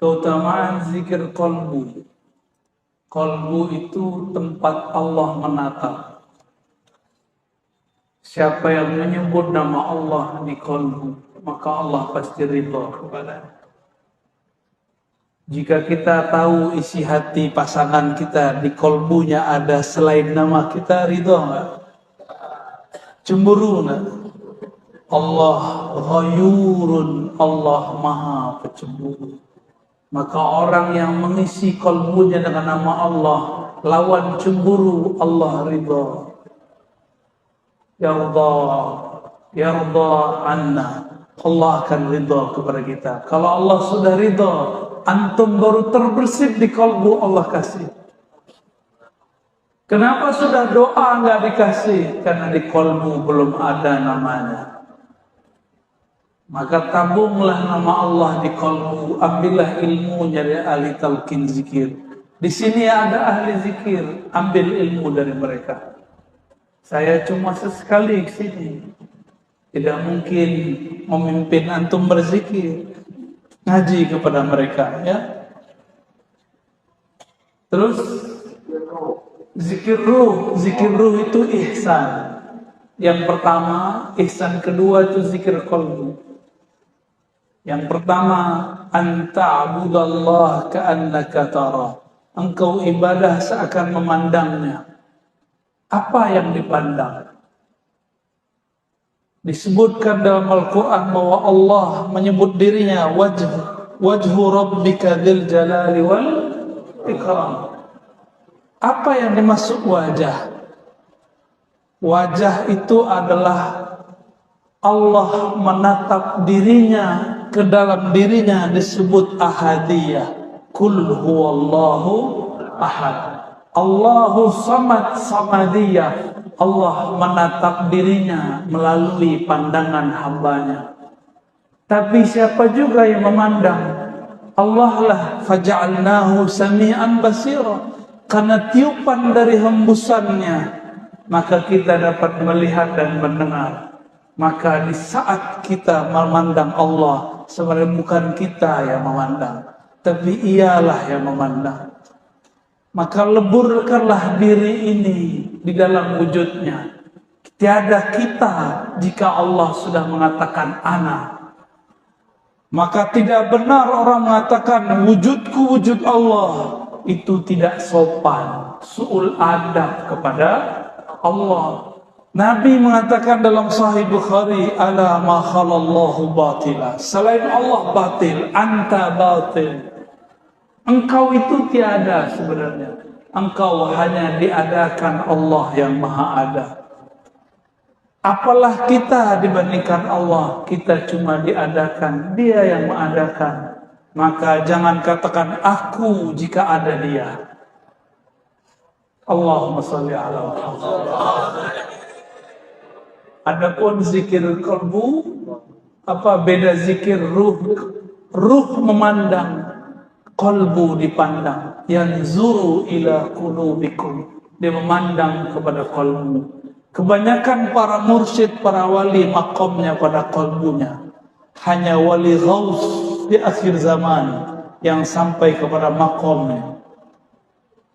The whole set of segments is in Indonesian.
Keutamaan zikir qalbu. Qalbu itu tempat Allah menatap. Siapa yang menyebut nama Allah di qalbu, maka Allah pasti ridha kepadanya. Jika kita tahu isi hati pasangan kita di qalbunya ada selain nama kita, ridha enggak? Cemburu enggak? Allah ghayurun, Allah maha pecemburu. Maka orang yang mengisi kalbunya dengan nama Allah, lawan cemburu, Allah ridha. Yarda anna. Allah akan ridha kepada kita. Kalau Allah sudah ridha, antum baru terbersih di kalbu, Allah kasih. Kenapa sudah doa enggak dikasih? Karena di kalbu belum ada namanya. Maka tabunglah nama Allah di qalbu, ambillah ilmunya dari ahli talqin zikir. Di sini ada ahli zikir, ambil ilmu dari mereka. Saya cuma sesekali ke sini. Tidak mungkin memimpin antum berzikir. Ngaji kepada mereka, ya. Terus zikir ruh itu ihsan. Yang pertama, ihsan kedua itu zikir qalbu. Yang pertama, anta'budallah ka'annaka tara. Engkau ibadah seakan memandangnya. Apa yang dipandang? Disebutkan dalam Al-Quran bahwa Allah menyebut dirinya wajhu rabbika dzil jalali wal ikram. Apa yang dimaksud wajah? Wajah itu adalah Allah menatap dirinya, ke dalam dirinya disebut ahadiyah. Kul huwallahu ahad. Allahu samad samadiyah. Allah menatap dirinya melalui pandangan hambanya. Tapi siapa juga yang memandang? Allah lah, faja'alnahu sami'an basira. Karena tiupan dari hembusannya, maka kita dapat melihat dan mendengar. Maka di saat kita memandang Allah, sebenarnya bukan kita yang memandang, tapi ialah yang memandang. Maka leburkanlah diri ini di dalam wujudnya. Tiada kita jika Allah sudah mengatakan ana. Maka tidak benar orang mengatakan wujudku wujud Allah. Itu tidak sopan, su'ul adab kepada Allah. Nabi mengatakan dalam Sahih Bukhari, ala ma khalallahu batila. Selain Allah batil, anta batil. Engkau itu tiada sebenarnya. Engkau hanya diadakan Allah yang maha ada. Apalah kita dibandingkan Allah? Kita cuma diadakan, Dia yang mengadakan. Maka jangan katakan aku jika ada Dia. Allahumma shalli ala Muhammad. Adapun zikir qalbu, apa beda zikir ruh? Ruh memandang, qalbu dipandang. Yanzuru ila qulubikum. Dia memandang kepada qalbu. Kebanyakan para mursyid, para wali makamnya pada qalbunya. Hanya wali ghaus di akhir zaman yang sampai kepada makamnya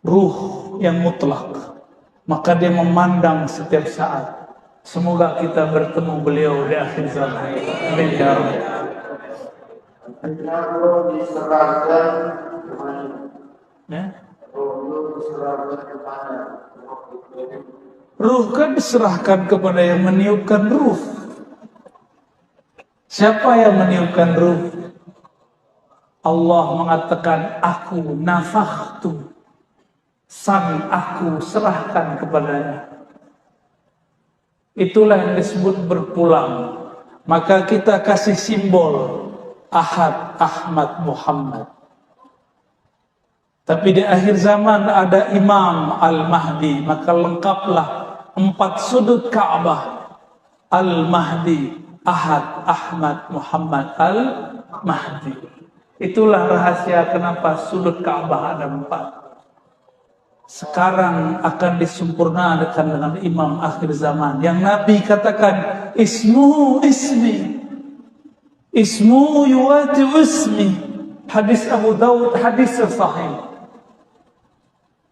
ruh yang mutlak. Maka dia memandang setiap saat. Semoga kita bertemu beliau di akhir zaman. Amin ya Rabbal alamin. Ruh kan diserahkan kepada yang meniupkan ruh. Siapa yang meniupkan ruh? Allah mengatakan, aku nafakhtu, sang aku serahkan kepadanya. Itulah yang disebut berpulang. Maka kita kasih simbol Ahad, Ahmad, Muhammad. Tapi di akhir zaman ada Imam Al-Mahdi. Maka lengkaplah 4 sudut Ka'bah. Al-Mahdi, Ahad, Ahmad, Muhammad, Al-Mahdi. Itulah rahasia kenapa sudut Ka'bah ada 4. Sekarang akan disempurnakan dengan Imam akhir zaman yang Nabi katakan ismu ismi, ismu yuwati ismi, Hadis Abu Dawud, hadis sahih.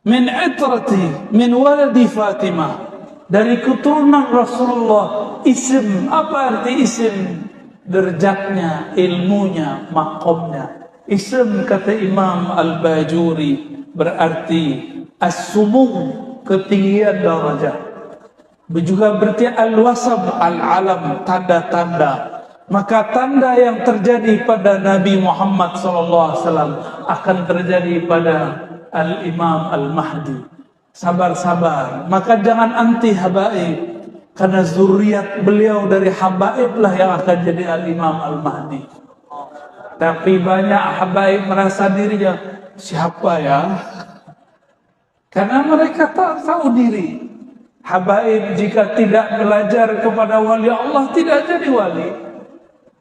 Min itrati, min waladi Fatimah. Dari keturunan Rasulullah. Isim, apa arti isim? Derajatnya, ilmunya, makomnya. Isim kata Imam Al-Bajuri berarti as-sumu, ketinggian darajat. Juga berarti al-wasab, al-alam, tanda-tanda. Maka tanda yang terjadi pada Nabi Muhammad SAW akan terjadi pada Al-Imam Al-Mahdi. Sabar-sabar. Maka jangan anti habaib. Karena zuriat beliau dari habaib lah yang akan jadi Al-Imam Al-Mahdi. Tapi banyak habaib merasa dirinya, siapa ya? Karena mereka tak tahu diri. Habaib jika tidak belajar kepada wali Allah tidak jadi wali.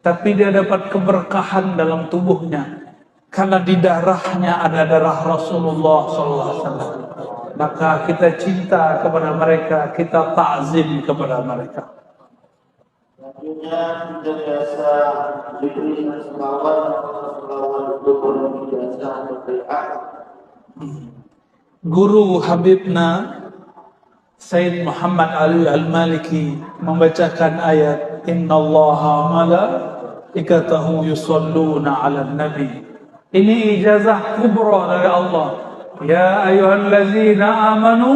Tapi dia dapat keberkahan dalam tubuhnya. Karena di darahnya ada darah Rasulullah SAW. Maka kita cinta kepada mereka, kita ta'zim kepada mereka. Selanjutnya kita biasa diberi selawat untuk berbiasa berdoa. Guru Habibna Sayyid Muhammad Ali Al-Maliki membacakan ayat Innallaha malaikatahu yusalluna 'alan nabi. Ini ijazah kubra dari Allah. Ya ayyuhallazina amanu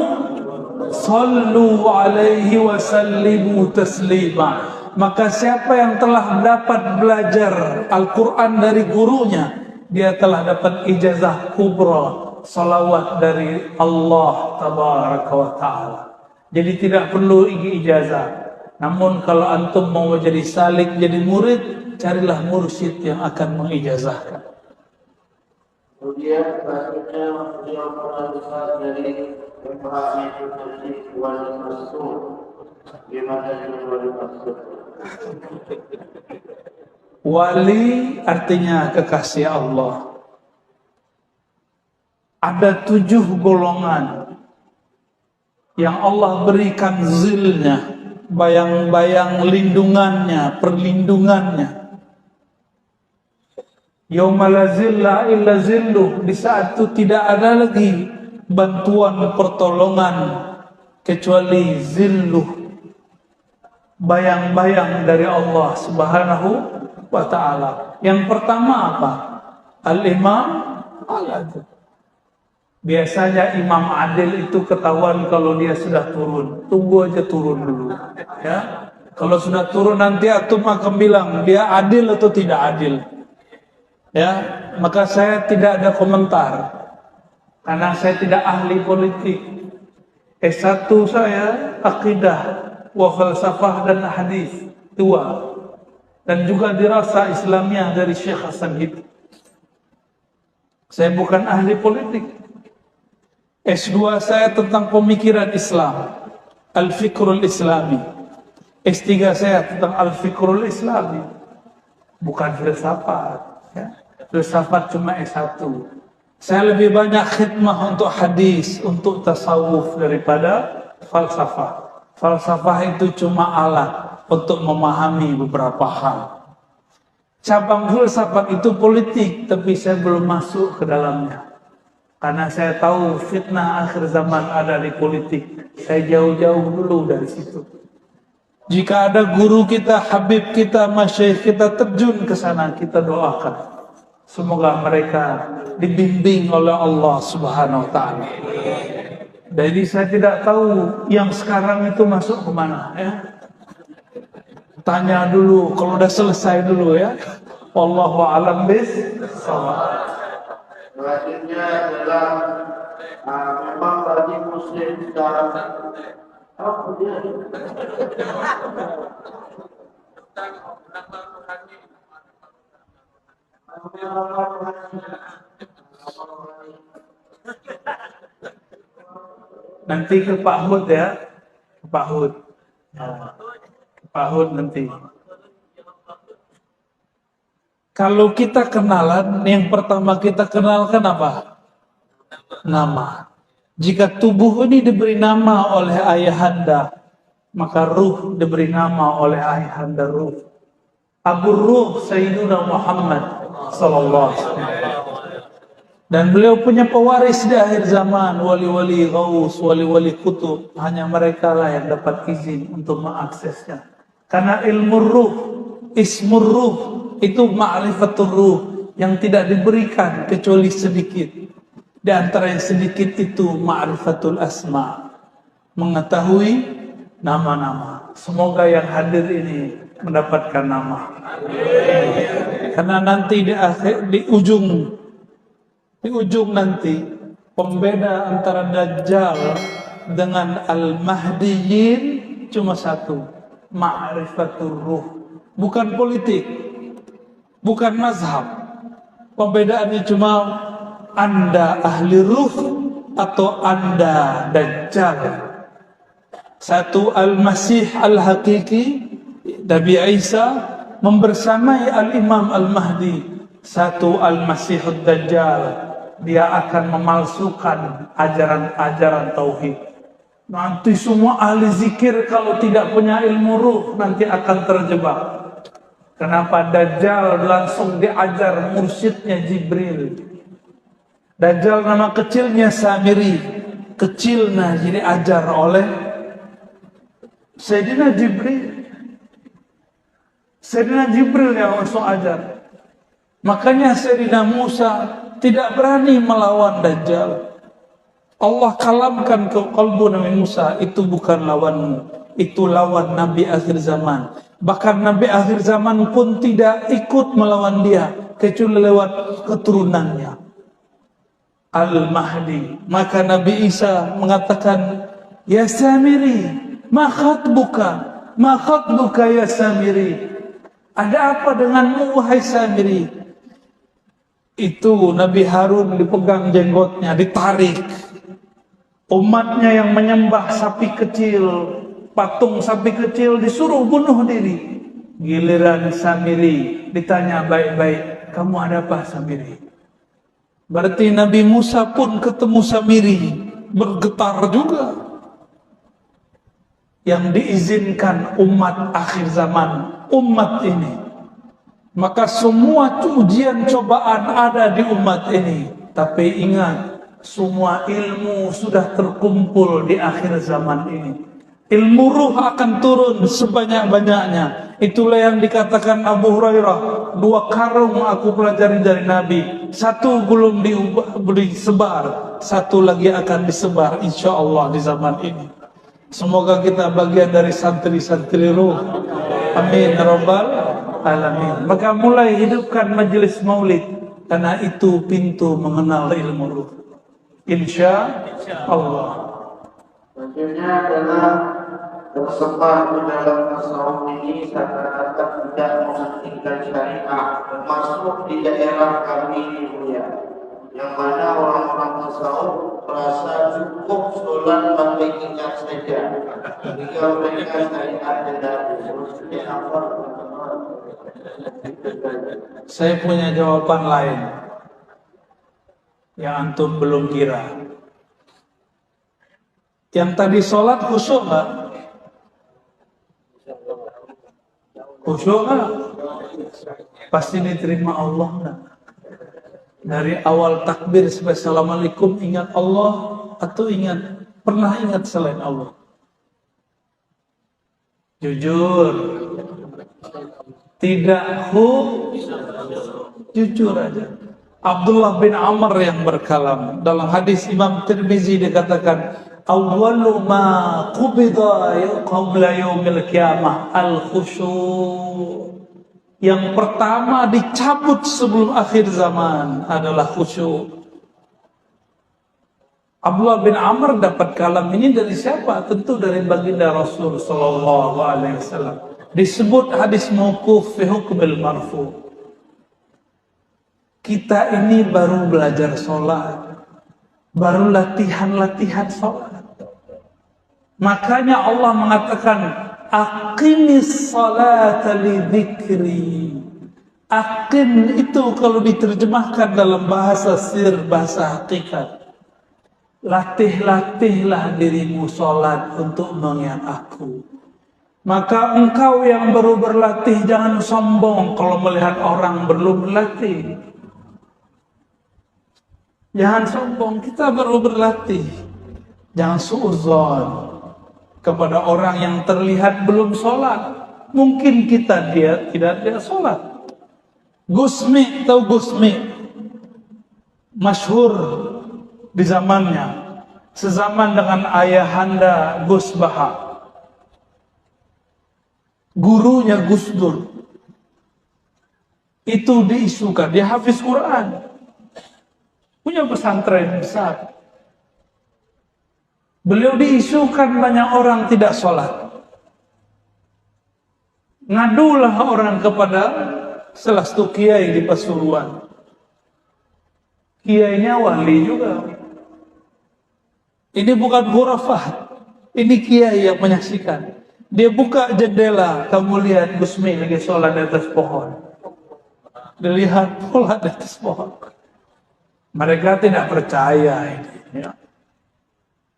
sallu alaihi wa sallimu taslima. Maka siapa yang telah dapat belajar Al-Quran dari gurunya, dia telah dapat ijazah kubra, salawat dari Allah tabaraka wa ta'ala. Jadi tidak perlu ijazah. Namun kalau antum mau jadi salik, jadi murid, carilah mursyid yang akan mengijazahkan. Kemudian selanjutnya beliau pernah dengar dari pemahaman dari wali maksud. Gimana dengan wali maksud? Wali artinya kekasih Allah. Ada 7 golongan yang Allah berikan zilnya, bayang-bayang lindungannya, perlindungannya. Yauma la zilla illa zilluh, di saat itu tidak ada lagi bantuan pertolongan kecuali zilluh, bayang-bayang dari Allah Subhanahu wa ta'ala. Yang pertama apa? Al-Imam Al-Adil. Biasanya Imam Adil itu ketahuan kalau dia sudah turun. Tunggu aja turun dulu, ya. Kalau sudah turun nanti antum akan bilang dia adil atau tidak adil. Ya, maka saya tidak ada komentar karena saya tidak ahli politik. S1 saya akidah wa falsafah dan hadis 2 dan juga dirasa Islamiyah dari Syekh Hasan Hidayat. Saya bukan ahli politik. S2 saya tentang pemikiran Islam, Al-Fikrul Islami. S3 saya tentang Al-Fikrul Islami, bukan filsafat. Ya. Filsafat cuma S1. Saya lebih banyak khidmah untuk hadis, untuk tasawuf daripada falsafah. Falsafah itu cuma alat untuk memahami beberapa hal. Cabang filsafat itu politik, tapi saya belum masuk ke dalamnya. Karena saya tahu fitnah akhir zaman ada di politik. Saya jauh-jauh dulu dari situ. Jika ada guru kita, habib kita, masyayikh kita terjun ke sana, kita doakan. Semoga mereka dibimbing oleh Allah Subhanahu wa ta'ala. Jadi saya tidak tahu yang sekarang itu masuk kemana, ya. Tanya dulu, kalau udah selesai dulu, ya. Wallahu a'lam bis-shawab. Selanjutnya adalah memang bagi muslim sekarang nanti ke Pak Hud, ya, ke Pak Hud, ke Pak Hud nanti. Kalau kita kenalan, yang pertama kita kenalkan apa? Nama. Jika tubuh ini diberi nama oleh ayahanda, maka ruh diberi nama oleh ayahanda ruh. Abu Ruh Sayyiduna Muhammad sallallahu alaihi wasallam. Dan beliau punya pewaris di akhir zaman, wali-wali ghaus, wali-wali kutub. Hanya mereka lah yang dapat izin untuk mengaksesnya. Karena ilmu ruh, ismur ruh, itu ma'rifatul ruh yang tidak diberikan kecuali sedikit. Di antara yang sedikit itu ma'rifatul asma, mengetahui nama-nama. Semoga yang hadir ini mendapatkan nama. Karena nanti di ujung nanti pembeda antara Dajjal dengan Al-Mahdiyin cuma satu, ma'rifatul ruh. Bukan politik, bukan mazhab. Pembedaannya cuma Anda ahli ruh atau Anda Dajjal. Satu Al-Masih Al-Hakiki, Nabi Isa membersamai Al-Imam Al-Mahdi. Satu Al-Masihud Dajjal, dia akan memalsukan ajaran-ajaran tauhid. Nanti semua ahli zikir kalau tidak punya ilmu ruh nanti akan terjebak. Kenapa? Dajjal langsung diajar mursyidnya Jibril. Dajjal nama kecilnya Samiri, kecilnya jadi ajar oleh Sayyidina Jibril. Sayyidina Jibril yang langsung ajar. Makanya Sayyidina Musa tidak berani melawan Dajjal. Allah kalamkan ke kalbu Nabi Musa, itu bukan lawanmu, itu lawan Nabi akhir zaman. Bahkan Nabi akhir zaman pun tidak ikut melawan dia, kecuali lewat keturunannya Al-Mahdi. Maka Nabi Isa mengatakan, Ya Samiri, ma khatbuka ya Samiri. Ada apa denganmu wahai Samiri? Itu Nabi Harun dipegang jenggotnya, ditarik. Umatnya yang menyembah sapi kecil, patung sapi kecil disuruh bunuh diri. Giliran Samiri ditanya baik-baik, kamu ada apa Samiri? Berarti Nabi Musa pun ketemu Samiri, bergetar juga. Yang diizinkan umat akhir zaman, umat ini. Maka semua ujian cobaan ada di umat ini. Tapi ingat, semua ilmu sudah terkumpul di akhir zaman ini. Ilmu ruh akan turun sebanyak-banyaknya. Itulah yang dikatakan Abu Hurairah, 2 karung aku pelajari dari Nabi. 1 belum disebar, 1 lagi akan disebar insya Allah di zaman ini. Semoga kita bagian dari santri-santri ruh. Amin rabbal alamin. Maka mulai hidupkan majelis maulid, karena itu pintu mengenal ilmu ruh. Insya Allah. Selanjutnya adalah tersebar di dalam tasawuf ini seakan-akan tidak mementingkan syariah, termasuk di daerah kami di Buya, yang mana orang-orang tasawuf merasa cukup sholat pakai ingat saja, jika mereka syariat tidak diuruskan apa. Saya punya jawaban lain yang antum belum kira. Yang tadi sholat khusyuk nggak? Khusyuk nggak? Pasti diterima Allah nggak? Dari awal takbir sampai assalamualaikum ingat Allah atau pernah ingat selain Allah? Jujur. Tidak jujur aja. Abdullah bin Amr yang berkalam dalam hadis Imam Tirmizi dikatakan, awwalu ma qubida qabla yaumil qiyamah al-khusyu'. Yang pertama dicabut sebelum akhir zaman adalah khusyuk. Abdullah bin Amr dapat kalam ini dari siapa? Tentu dari baginda Rasul sallallahu alaihi wasallam. Disebut hadis mauquf fi hukmil marfu. Kita ini baru belajar sholat, baru latihan sholat. Makanya Allah mengatakan, aqimis salata li dzikri. Aqim itu kalau diterjemahkan dalam bahasa sir, bahasa hakikat, latihlah dirimu sholat untuk mengingat aku. Maka engkau yang baru berlatih jangan sombong kalau melihat orang belum berlatih. Jangan sombong, kita baru berlatih. Jangan suudzon kepada orang yang terlihat belum sholat. Mungkin dia tidak sholat. Gusmi, tahu Gusmi? Masyhur di zamannya. Sezaman dengan ayahanda Gus Baha. Gurunya Gus Dur. Itu diisukan, dia hafiz Quran. Punya pesantren besar. Beliau diisukan banyak orang tidak sholat. Ngadulah orang kepada salah satu kiai di Pasuruan. Kiainya wali juga. Ini bukan khurafat. Ini kiai yang menyaksikan. Dia buka jendela, kamu lihat Gusmi lagi sholat di atas pohon. Dilihat pola di atas pohon. Mereka tidak percaya ini. Ya.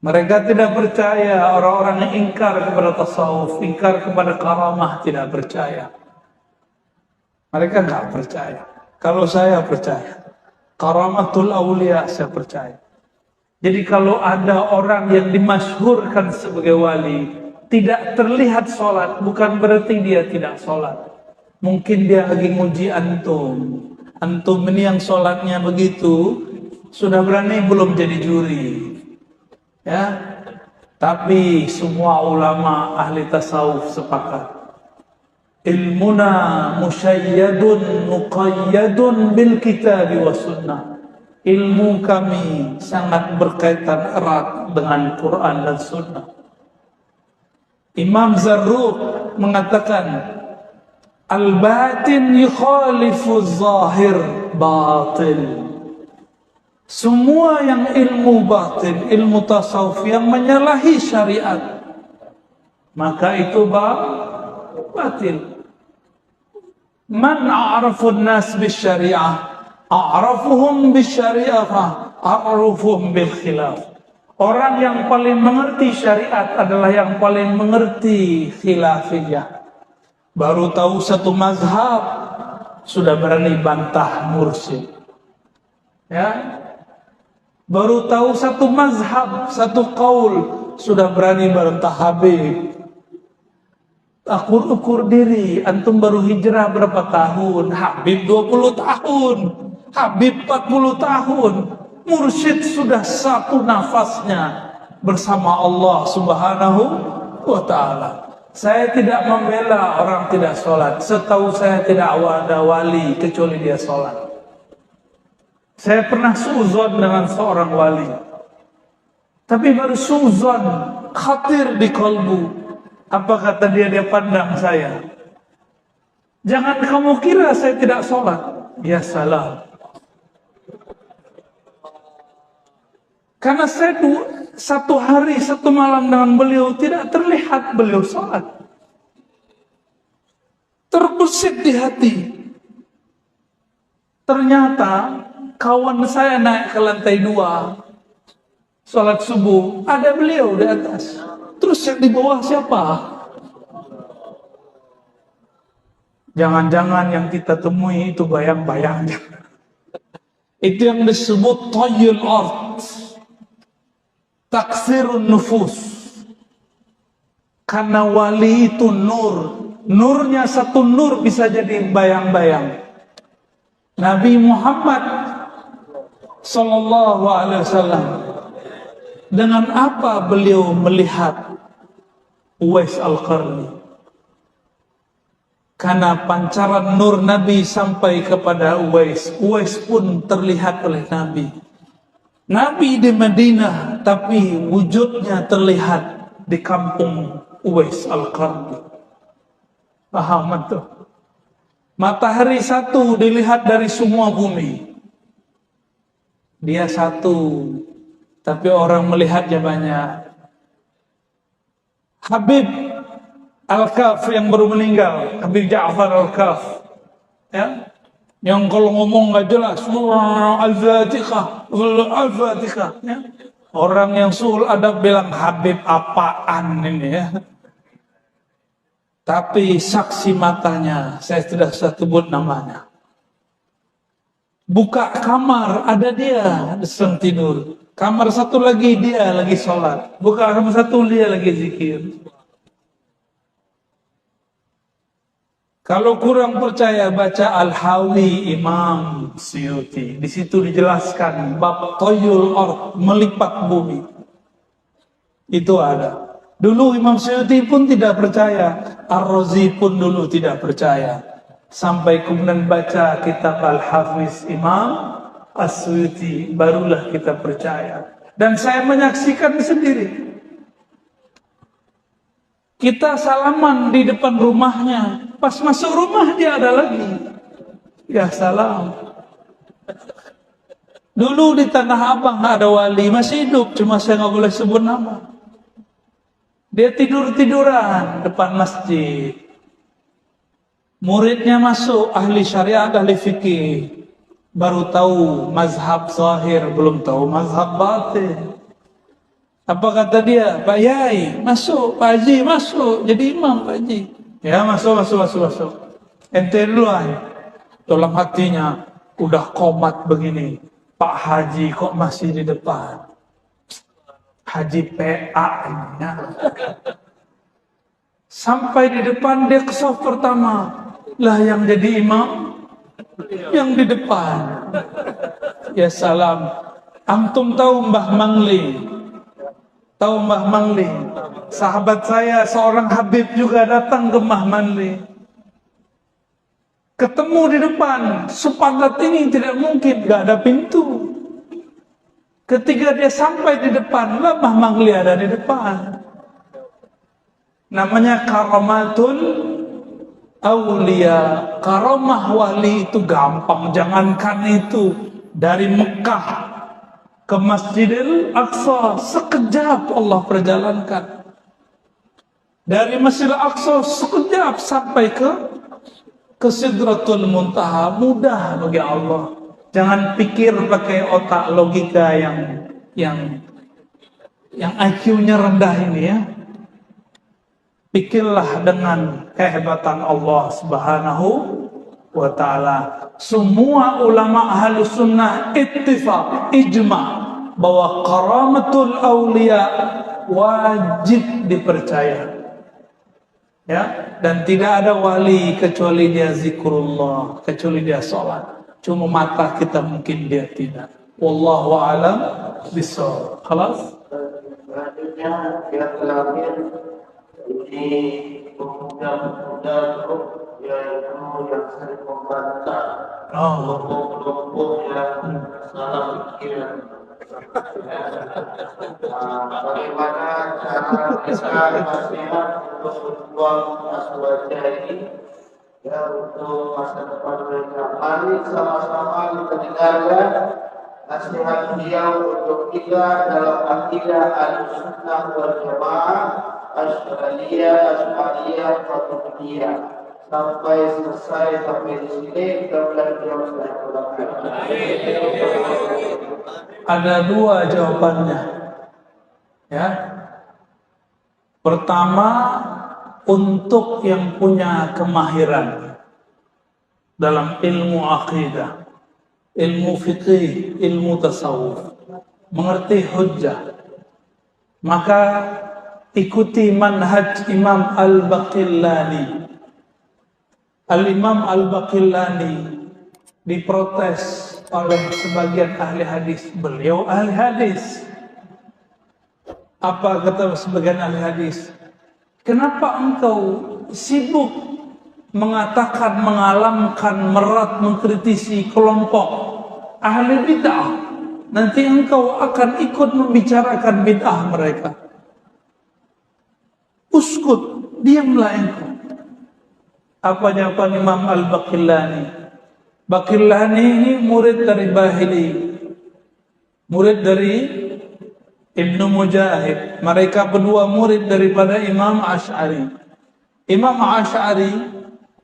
Mereka tidak percaya, orang-orang yang ingkar kepada tasawuf, ingkar kepada karamah, tidak percaya. Mereka nggak percaya. Kalau saya percaya. Karamatul awliya saya percaya. Jadi kalau ada orang yang dimasyhurkan sebagai wali, tidak terlihat sholat, bukan berarti dia tidak sholat. Mungkin dia lagi nguji antum. Antum ini yang sholatnya begitu, sudah berani belum jadi juri. Ya, tapi semua ulama ahli tasawuf sepakat. Ilmuna musyayyadun muqayyadun bil kitabi wa sunnah. Ilmu kami sangat berkaitan erat dengan Quran dan Sunnah. Imam Zarruq mengatakan, al-batin yukhalifu zahir batil. Semua yang ilmu batin, ilmu tasawuf yang menyalahi syariat, maka itu batil. Man a'rafun nas bisyariah, a'rafuhum bisyariah, a'rafuhum bil khilaf. Orang yang paling mengerti syariat adalah yang paling mengerti khilafiyah. Baru tahu satu mazhab, sudah berani bantah mursyid. Ya. Baru tahu satu mazhab, satu qaul, sudah berani bantah Habib. Ukur diri, antum baru hijrah berapa tahun? Habib 20 tahun, Habib 40 tahun. Mursyid sudah satu nafasnya bersama Allah Subhanahu wa ta'ala. Saya tidak membela orang tidak sholat. Setahu saya tidak ada wali kecuali dia sholat. Saya pernah suuzon dengan seorang wali. Tapi baru suuzon, khatir di kalbu. Apa kata dia pandang saya? Jangan kamu kira saya tidak sholat. Ya salah. Karena saya satu hari, satu malam dengan beliau tidak terlihat beliau sholat. Terbesit di hati. Ternyata kawan saya naik ke lantai 2, sholat subuh, ada beliau di atas. Terus yang di bawah siapa? Jangan-jangan yang kita temui itu bayang-bayangnya. Itu yang disebut tayyul ard, taksirun nufus. Karena wali itu nur. Nurnya satu nur bisa jadi bayang-bayang. Nabi Muhammad Sallallahu Alaihi Wasallam, dengan apa beliau melihat Uwais Al-Qarni? Karena pancaran nur Nabi sampai kepada Uwais. Uwais pun terlihat oleh Nabi. Nabi di Madinah, tapi wujudnya terlihat di kampung Uwais Al-Qarni. Paham itu? Matahari satu dilihat dari semua bumi. Dia satu, tapi orang melihatnya banyak. Habib Al-Kaf yang baru meninggal, Habib Ja'far Al-Kaf, ya, yang kalau ngomong nggak jelas, Al-Fatihah, Al-Fatihah, ya. Orang yang suul adab bilang Habib apaan ini ya. Tapi saksi matanya, saya tidak usah sebut namanya. Buka kamar, ada dia sedang tidur. Kamar satu lagi dia lagi sholat. Buka kamar satu dia lagi zikir. Kalau kurang percaya baca Al-Hawi Imam Suyuti. Di situ dijelaskan bab toyul ard, melipat bumi. Itu ada. Dulu Imam Suyuti pun tidak percaya. Ar-Razi pun dulu tidak percaya. Sampai kemudian baca kitab Al-Hafiz Imam As-Suyuti, barulah kita percaya. Dan saya menyaksikan sendiri. Kita salaman di depan rumahnya, pas masuk rumah dia ada lagi. Ya salam. Dulu di Tanah Abang ada wali, masih hidup, cuma saya nggak boleh sebut nama. Dia tidur-tiduran depan masjid. Muridnya masuk, ahli syariat, ahli fikih. Baru tahu mazhab zahir, belum tahu mazhab batin. Apa kata dia? Pak Yai, masuk. Pak Haji, masuk. Jadi imam Pak Haji. Ya, masuk. Ente duluan. Dalam hatinya, udah komat begini. Pak Haji kok masih di depan? Haji PA ini ya. Sampai di depan dia ke saf pertama. Lah yang jadi imam yang di depan. Ya salam. Antum tahu Mbah Mangli? Tahu Mbah Mangli? Sahabat saya seorang Habib juga datang ke Mbah Mangli. Ketemu di depan. Sepakat ini tidak mungkin, gak ada pintu. Ketika dia sampai di depan, lah Mbah Mangli ada di depan. Namanya karamatul aulia. Karamah wali itu gampang, jangankan itu dari Mekah ke Masjidil Aqsa sekejap Allah perjalankan. Dari Masjidil Aqsa sekejap sampai ke Sidratul Muntaha, mudah bagi Allah. Jangan pikir pakai otak logika yang IQ-nya rendah ini ya. Pikirlah dengan kehebatan Allah Subhanahu wa ta'ala. Semua ulama ahli sunnah ittifaq, ijma' bahwa karamatul awliya wajib dipercaya. Ya, dan tidak ada wali kecuali dia zikrullah, kecuali dia sholat. Cuma mata kita mungkin dia tidak. Wallahu a'lam bishawab. Khalas? Selanjutnya yang terakhir ini pemuda-pemuda grup yaitu yang sering membantah kelompok-kelompok yang salah pikiran. Bagaimana cara mereka nasihat untuk berjuang aswaja ini ya untuk masa depan mereka. Mari sama-sama kita dengarkan nasihat beliau untuk kita dalam akidah Ahlussunnah wal Jamaah, Asy'ariyah, Maturidiyah. Sampai selesai sampai di sini mudah-mudahan beliau sudah pulang. Ada dua jawabannya. Ya. Pertama, untuk yang punya kemahiran dalam ilmu akidah, ilmu fikih, ilmu tasawuf, mengerti hujjah, maka ikuti manhaj Imam Al-Baqillani. Al-Imam Al-Baqillani diprotes oleh sebagian ahli hadis. Beliau ahli hadis. Apa kata sebagian ahli hadis? Kenapa engkau sibuk mengatakan, mengalamkan, merat, mengkritisi kelompok ahli bid'ah? Nanti engkau akan ikut membicarakan bid'ah mereka. Uskut, diamlah engkau. Apa jawaban Imam Al-Baqillani? Baqillani ini murid dari Bahili, murid dari Ibnu Mujahid. Mereka berdua murid daripada Imam Asy'ari. Imam Asy'ari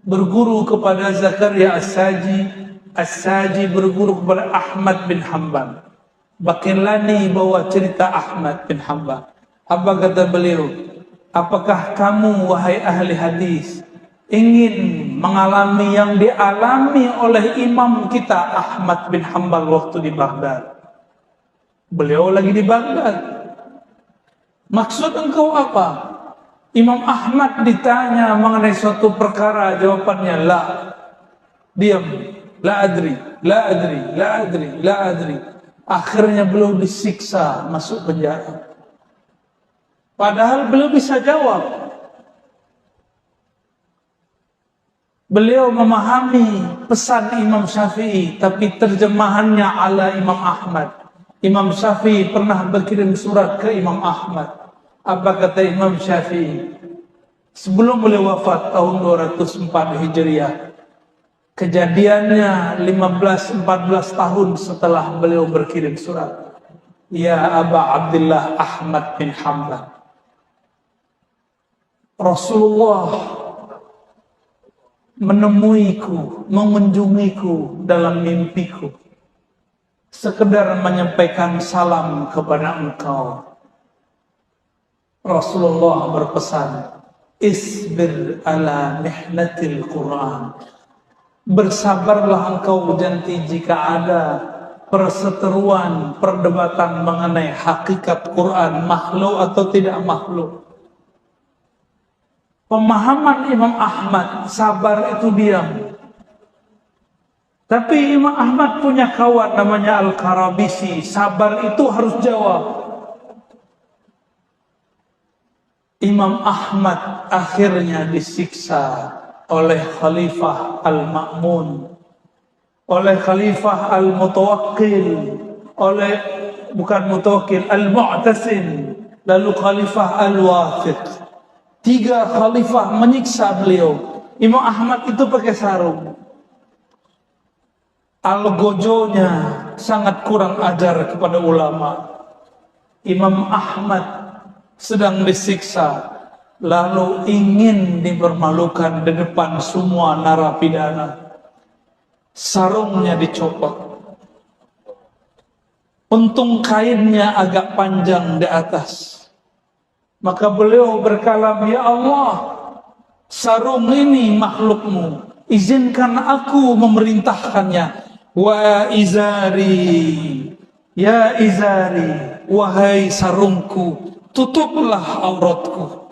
berguru kepada Zakaria As-Saji. As-Saji berguru kepada Ahmad bin Hanbal. Baqillani bawa cerita Ahmad bin Hanbal. Apa kata beliau? Apakah kamu wahai ahli hadis ingin mengalami yang dialami oleh imam kita Ahmad bin Hanbal waktu di Baghdad. Beliau lagi di Baghdad. Maksud engkau apa? Imam Ahmad ditanya mengenai suatu perkara, jawabannya la. Diam. La adri, la adri, la adri, la adri. Akhirnya beliau disiksa, masuk penjara. Padahal beliau bisa jawab. Beliau memahami pesan Imam Syafi'i, tapi terjemahannya ala Imam Ahmad. Imam Syafi'i pernah berkirim surat ke Imam Ahmad. Apa kata Imam Syafi'i? Sebelum beliau wafat tahun 204 Hijriah. Kejadiannya 15-14 tahun setelah beliau berkirim surat. Ya Aba Abdullah Ahmad bin Hanbal, Rasulullah menemuiku, mengunjungiku dalam mimpiku, sekedar menyampaikan salam kepada engkau. Rasulullah berpesan, isbir ala mihnatil Quran. Bersabarlah engkau janti jika ada perseteruan, perdebatan mengenai hakikat Quran, makhluk atau tidak makhluk. Pemahaman Imam Ahmad, sabar itu diam. Tapi Imam Ahmad punya kawan namanya Al-Karabisi, sabar itu harus jawab. Imam Ahmad akhirnya disiksa oleh Khalifah Al-Ma'mun, oleh Khalifah Al-Mutawakkil, oleh Al-Mu'tasim, lalu Khalifah Al-Wathiq. 3 khalifah menyiksa beliau. Imam Ahmad itu pakai sarung. Algojonya sangat kurang ajar kepada ulama. Imam Ahmad sedang disiksa, lalu ingin dipermalukan di depan semua narapidana. Sarungnya dicopot. Untung kainnya agak panjang di atas. Maka beliau berkalam, ya Allah, sarung ini makhlukmu, izinkan aku memerintahkannya. Wa izari, ya izari, wahai sarungku, tutuplah auratku.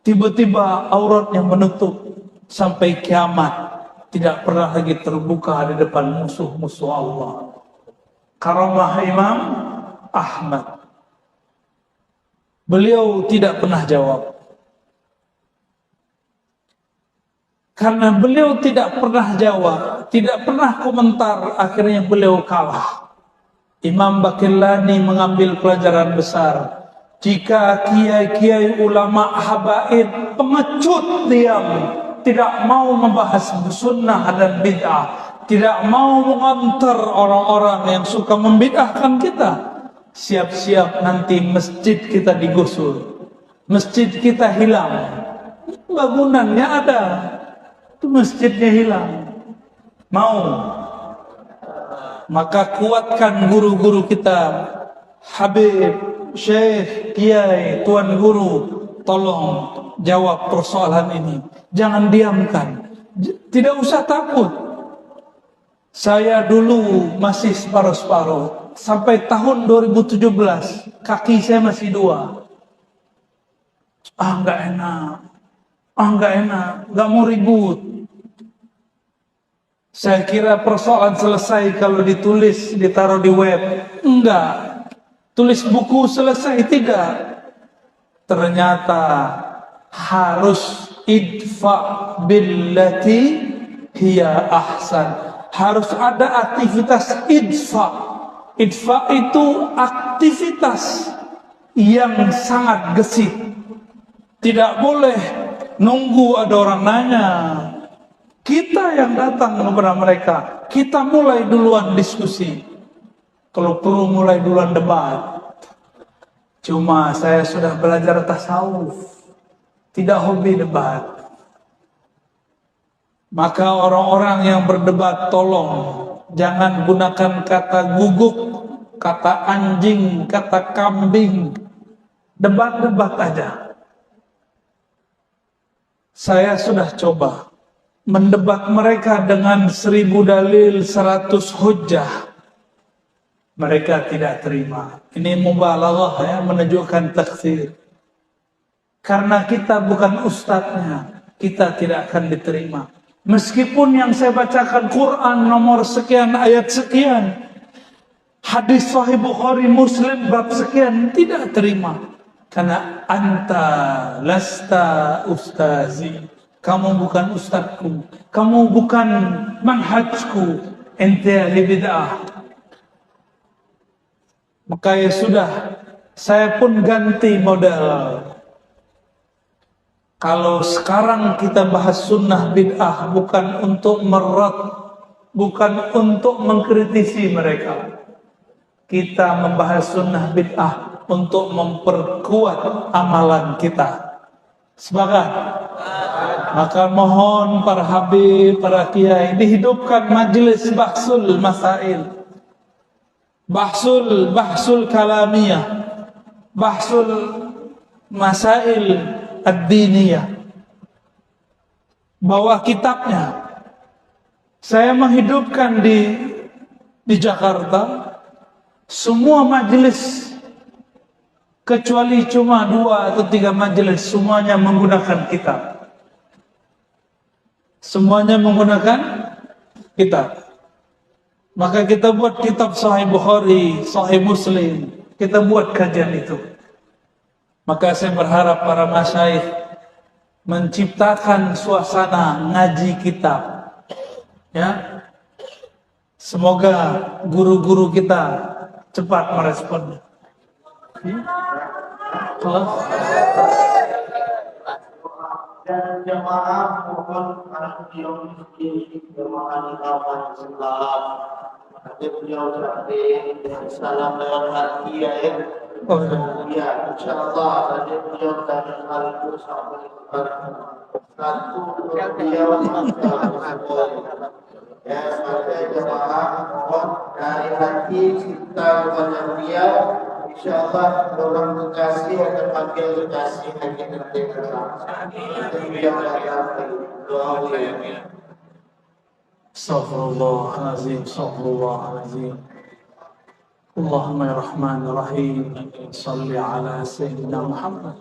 Tiba-tiba auratnya menutup sampai kiamat, tidak pernah lagi terbuka di depan musuh-musuh Allah. Karamah Imam Ahmad. Beliau tidak pernah jawab. Karena beliau tidak pernah jawab, tidak pernah komentar, akhirnya beliau kalah. Imam Baqillani mengambil pelajaran besar. Jika kiai-kiai ulama habaib pengecut diam, tidak mau membahas sunnah dan bid'ah, tidak mau mengantar orang-orang yang suka membid'ahkan kita, siap-siap nanti masjid kita digusur, masjid kita hilang, bangunannya ada, itu masjidnya hilang. Mau? Maka kuatkan guru-guru kita, Habib, Syekh, Kiai, Tuan Guru, tolong jawab persoalan ini. Jangan diamkan. Tidak usah takut. Saya dulu masih separuh-separuh. Sampai tahun 2017, kaki saya masih 2. Enggak enak. Enggak enak. Enggak mau ribut. Saya kira persoalan selesai kalau ditulis, ditaruh di web. Enggak. Tulis buku selesai, tidak. Ternyata harus idfa billati hiya ahsan. Harus ada aktivitas idfa. Idfa itu aktivitas yang sangat gesit. Tidak boleh nunggu ada orang nanya. Kita yang datang kepada mereka, kita mulai duluan diskusi. Kalau perlu mulai duluan debat. Cuma saya sudah belajar tasawuf, tidak hobi debat. Maka orang-orang yang berdebat tolong jangan gunakan kata guguk, kata anjing, kata kambing. Debat-debat aja. Saya sudah coba mendebat mereka dengan 1000 dalil, 100 hujjah, mereka tidak terima. Ini mubalaghah ya, menunjukkan taksir. Karena kita bukan ustadznya, kita tidak akan diterima. Meskipun yang saya bacakan Quran nomor sekian, ayat sekian, hadis Sahih Bukhari Muslim bab sekian, tidak terima. Karena anta lasta ustazi, kamu bukan ustadzku, kamu bukan manhajku, ente ahli bid'ah. Maka ya sudah, saya pun ganti model. Kalau sekarang kita bahas sunnah bid'ah bukan untuk bukan untuk mengkritisi mereka. Kita membahas sunnah bid'ah untuk memperkuat amalan kita. Sepakat? Maka mohon para habib, para kiai, dihidupkan majelis bahsul masail. Bahsul kalamiyah. Bahsul masail ad-diniyah. Bawa kitabnya. Saya menghidupkan di Jakarta semua majelis, kecuali cuma 2 atau 3 majelis, semuanya menggunakan kitab. Semuanya menggunakan kitab. Maka kita buat kitab Sahih Bukhari, Sahih Muslim, kita buat kajian itu. Maka saya berharap para masyayikh menciptakan suasana ngaji kitab. Ya. Semoga guru-guru kita cepat merespon. Dan jemaah mohon para beliau miskin, jemaah di kawan Islam, ada beliau cantik, salam lewat hati ya. Ya, insyaallah ada beliau dari hal itu sampai satu beliau ya, pada jemaah mohon dari hati cinta kepada beliau. InsyaAllah orang Bekasi akan panggil Bekasi lagi nanti. Astaghfirullahaladzim, astaghfirullahaladzim. Allahumma ya Rahman ya Rahim, salli ala Sayyidina Muhammad.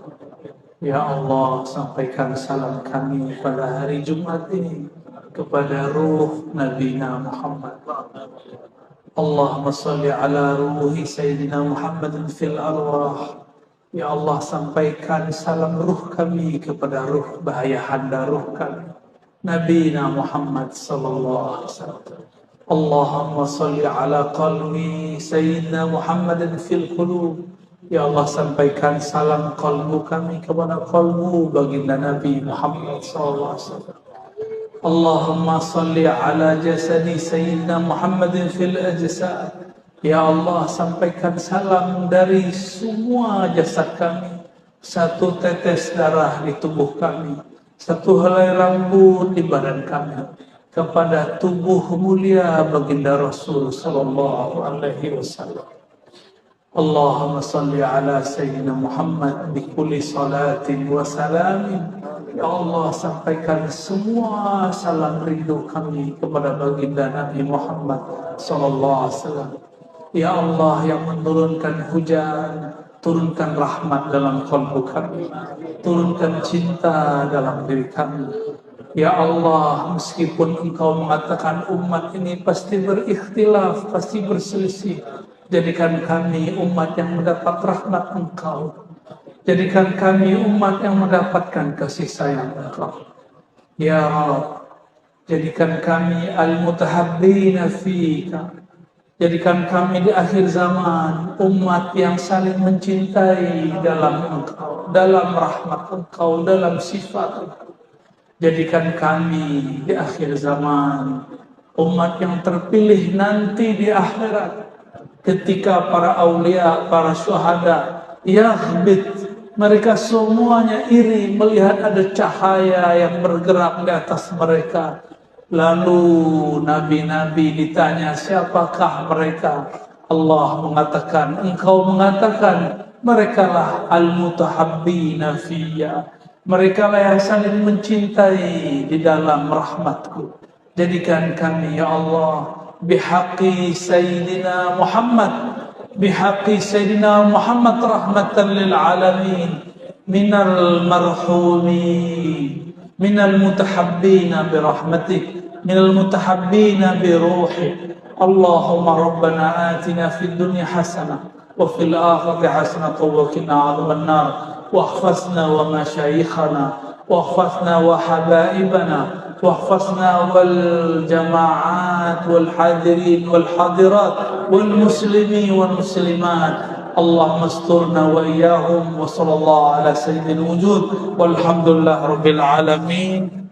Ya Allah, sampaikan salam kami pada hari Jumat ini kepada ruh Nabi Muhammad. Allahumma salli ala ruhi Sayyidina Muhammadin fil arwah. Ya Allah, sampaikan salam ruh kami kepada ruh bahayahanda ruh kami, Nabi Muhammad sallallahu alaihi wasallam. Allahumma salli ala qalbi Sayyidina Muhammadin fil qulub. Ya Allah, sampaikan salam kalbu kami kepada kalbu baginda Nabi Muhammad sallallahu alaihi wasallam. Allahumma salli ala jasadi Sayyidina Muhammadin fil ajsad. Ya Allah, sampaikan salam dari semua jasad kami, satu tetes darah di tubuh kami, satu helai rambut di badan kami, kepada tubuh mulia baginda Rasul sallallahu alaihi wasallam. Allahumma salli ala Sayyidina Muhammad bi kulli salatin wa salamin. Ya Allah, sampaikan semua salam rindu kami kepada baginda Nabi Muhammad sallallahu alaihi wasallam. Ya Allah yang menurunkan hujan, turunkan rahmat dalam kalbu kami, turunkan cinta dalam diri kami. Ya Allah, meskipun Engkau mengatakan umat ini pasti berikhtilaf, pasti berselisih, jadikan kami umat yang mendapat rahmat Engkau. Jadikan kami umat yang mendapatkan kasih sayang Engkau. Ya Rabb, jadikan kami al-mutahabbina fika. Jadikan kami di akhir zaman umat yang saling mencintai dalam Engkau, dalam rahmat Engkau, dalam sifat Engkau. Jadikan kami di akhir zaman umat yang terpilih nanti di akhirat, ketika para aulia, para syuhada yaghbit, mereka semuanya iri melihat ada cahaya yang bergerak di atas mereka. Lalu nabi-nabi ditanya, siapakah mereka? Allah mengatakan, Engkau mengatakan, merekalah al-mutahabbina fiyya, Mereka lah yang saling mencintai di dalam rahmatku. Jadikan kami ya Allah bihaqqi Sayyidina Muhammad, bihaqqi Sayyidina Muhammad rahmatan lil alamin, minal marhumin, minal mutahabbina birahmatik, minal mutahabbina biruhik. Allahumma rabbana atina fid dunya hasanah wa fil akhirati hasanah wa qina adzaban nar. واحفظنا ومشايخنا واحفظنا وحبائبنا واحفظنا والجماعات والحاضرين والحاضرات والمسلمين والمسلمات. اللهم استرنا وإياهم وصلى الله على سيد الوجود والحمد لله رب العالمين.